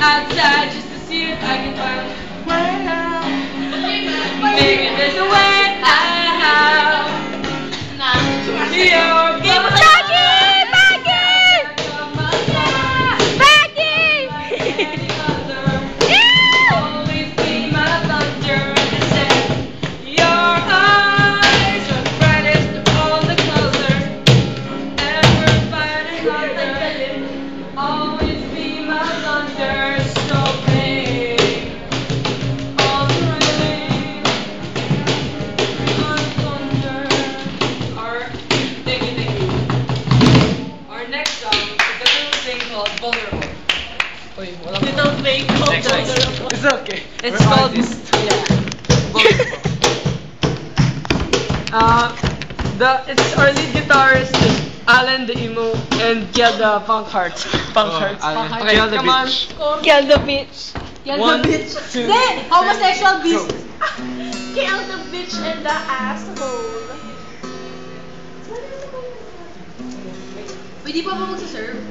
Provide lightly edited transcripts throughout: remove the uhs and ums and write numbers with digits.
outside just to see if I can find a way out. Maybe there's a way out. You're always be my thunder. Your eyes are brightest of all the colors ever fighting thunder. Always be my thunder. So rain on the rain on thunder. Thank you. Our next song is a little thing called Vulnerable. Little thing called Vulnerable. It's okay. It's called it's our lead guitarist Alan the emo and Kiel the punk heart. Okay, come on. Kill the bitch. One, two, Then, homosexual beast. Kill the bitch and the asshole. Pwede pa ba magsaserve?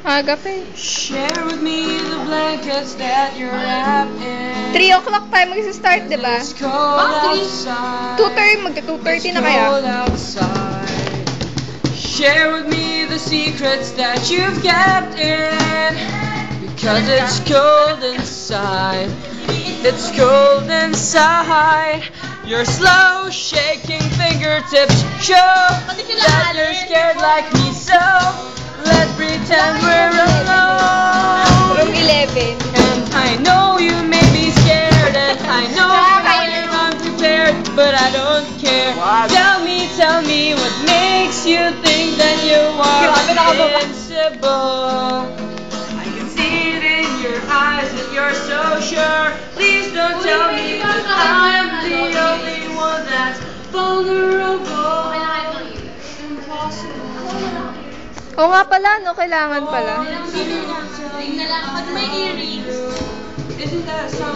Aga pa eh. Share with me the blankets that you're wrapped in. 3 o'clock tayo mag-start, di ba? It's cold outside. 2:30, magka-2:30 na kaya. Cold outside. Share with me the secrets that you've kept in. Because it's cold inside. It's cold inside. Your slow shaking fingertips show that you're scared like me, so let's pretend we're alone. Room 11. And I know you may be scared, and I know you're unprepared, but I don't care. Tell me what makes you think that you are invincible. I can see it in your eyes that you're so sure. Please don't tell me that I'm the only one that's vulnerable. Oo nga pala, no? Kailangan pala. Tingnan lang. Pag may earrings. Isn't that a song?